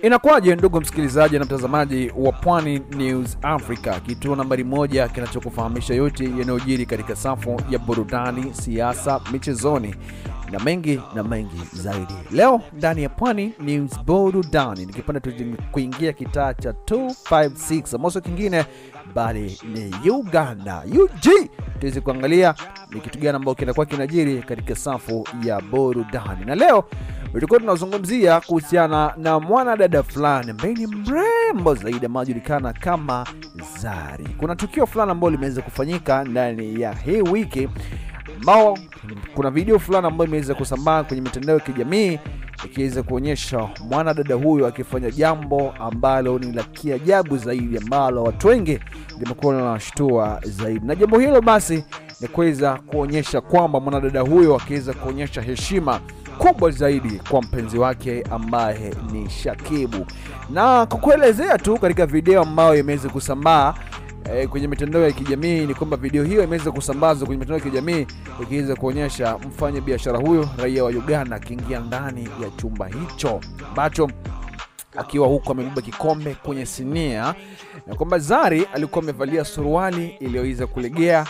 Inakuwaje ndugu msikilizaji na mtazamaji wa Pwani News Africa, kituo nambari 1 kinachokufahamisha yote yanayojiri katika safu ya burudani, siasa, michezoni na mengi zaidi. Leo ndani ya Pwani News burudani nikipenda kuingia kitaa cha 256, amoso kingine bali ni Uganda UG. Tuweze kuangalia ni kitu gani ambao kinakuwa kinajiri katika safu ya burudani. Na leo tulikuwa tunazungumzia kuhusiana na mwanadada fulani ambaye ni mrembo zaidi anajulikana kama Zari. Kuna tukio fulani ambalo limeweza kufanyika ndani ya hii wiki, ambao kuna video fulani ambayo imeweza kusambaa kwenye mitandao ya kijamii ikiweza kuonyesha mwanadada huyo akifanya jambo ambalo ni la kiajabu zaidi, ambalo watu wengi limekuwa linawashtua zaidi. Na jambo hilo basi ni kuweza kuonyesha kwamba mwanadada huyo akiweza kuonyesha heshima kubwa zaidi kwa mpenzi wake ambaye ni Shakibu. Na kukuelezea tu katika video ambayo imeweza kusambaa kwenye mitandao ya kijamii ni kwamba video hiyo imeweza kusambazwa kwenye mitandao ya kijamii ikiweza kuonyesha mfanya biashara huyo raia wa Uganda akiingia ndani ya chumba hicho ambacho akiwa huko amebeba kikombe kwenye sinia, na kwamba Zari alikuwa amevalia suruali iliyoweza kulegea,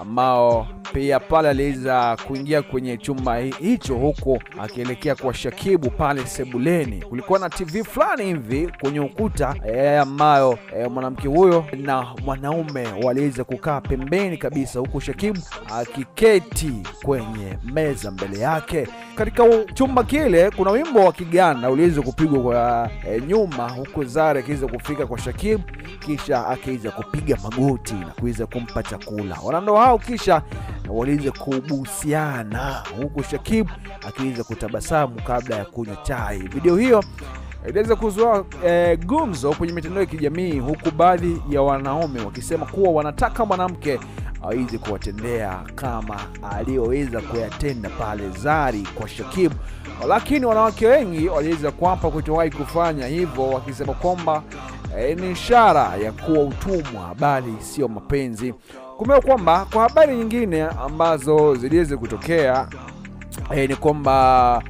ambao pia pale aliweza kuingia kwenye chumba hicho huko akielekea kwa Shakibu pale sebuleni. Kulikuwa na TV fulani hivi kwenye ukuta ambayo mwanamke huyo na mwanaume waliweza kukaa pembeni kabisa, huko Shakibu akiketi kwenye meza mbele yake. Katika chumba kile kuna wimbo wa Kiganda uliweza kupigwa kwa nyuma, huko Zari akiweza kufika kwa Shakibu kisha akiweza kupiga magoti na kuweza kumpa chakula. Wanandoa hao kisha waliweza kubusiana, huku Shakibu akiweza kutabasamu kabla ya kunywa chai. Video hiyo iliweza kuzua gumzo kwenye mitandao ya kijamii, huku baadhi ya wanaume wakisema kuwa wanataka mwanamke aweze kuwatendea kama aliyoweza kuyatenda pale Zari kwa Shakibu. Lakini wanawake wengi waliweza kuapa kutowahi kufanya hivyo, wakisema kwamba ni ishara ya kuwa utumwa bali sio mapenzi. Kumbuka kwamba kwa habari nyingine ambazo ziliweza kutokea ni kwamba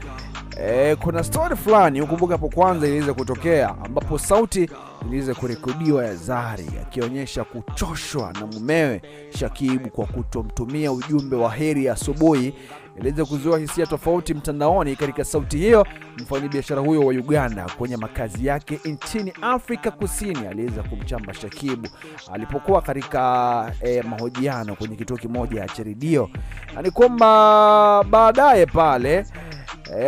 kuna story fulani ukumbuka hapo kwanza iliweza kutokea, ambapo sauti iliweza kurekodiwa ya Zari akionyesha kuchoshwa na mumewe Shakibu kwa kutomtumia ujumbe wa heri ya asubuhi. Iliweza kuzua hisia tofauti mtandaoni. Katika sauti hiyo, mfanyabiashara huyo wa Uganda kwenye makazi yake nchini Afrika Kusini aliweza kumchamba Shakibu alipokuwa katika mahojiano kwenye kituo kimoja cha redio. Ni kwamba baadaye pale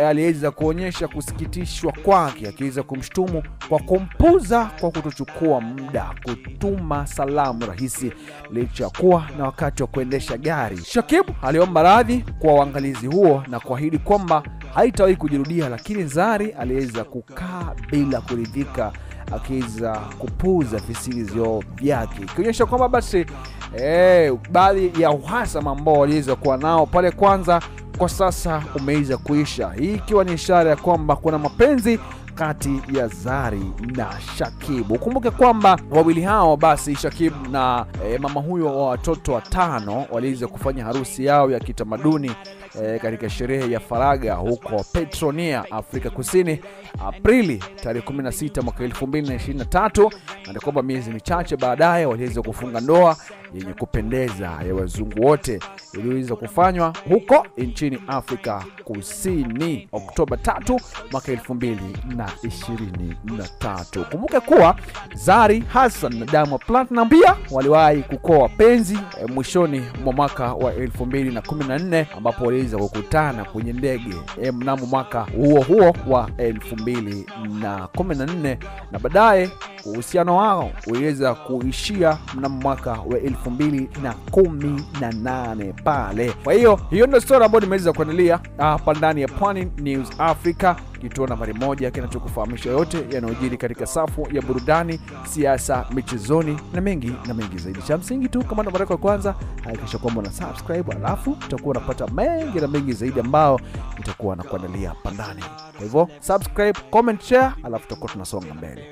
aliweza kuonyesha kusikitishwa kwake, akiweza kumshtumu kwa kumpuza kwa kutochukua muda kutuma salamu rahisi licha kuwa na wakati wa kuendesha gari. Shakibu aliomba radhi kwa uangalizi huo na kuahidi kwamba haitawahi kujirudia, lakini Zari aliweza kukaa bila kuridhika, akiweza kupuza visingizio vyake, ikionyesha kwamba basi baadhi ya uhasama ambao waliweza kuwa nao pale kwanza kwa sasa umeweza kuisha, hii ikiwa ni ishara ya kwamba kuna mapenzi kati ya Zari na Shakibu. Kumbuke kwamba wawili hao basi Shakibu na mama huyo wa watoto 5 waliweza kufanya harusi yao ya kitamaduni katika sherehe ya faraga huko Petronia, Afrika Kusini, Aprili tarehe 16 mwaka 2023, na kwamba miezi michache baadaye waliweza kufunga ndoa yenye kupendeza ya wazungu wote iliweza kufanywa huko nchini Afrika Kusini Oktoba 3 mwaka 2023. Kumbuka kuwa Zari Hassan na Diamond Platnumz pia waliwahi kukoa wapenzi mwishoni mwa mwaka wa 2014, ambapo waliweza kukutana kwenye ndege mnamo mwaka huo wa 2014, na baadaye uhusiano wao uliweza kuishia mnamo mwaka wa 2018 pale. Kwa hiyo ndio story ambayo nimeweza kuandalia hapa ndani ya Pwani News Africa, kituo nambari 1 kinachokufahamisha yote yanayojiri katika safu ya burudani, siasa, michezoni na mengi zaidi. Cha msingi tu, kama ndo mara yako ya kwanza, hakikisha kwamba una subscribe, alafu utakuwa unapata mengi zaidi ambao nitakuwa nakuandalia hapa ndani. Kwa hivyo subscribe, comment, share, alafu tutakuwa tunasonga mbele.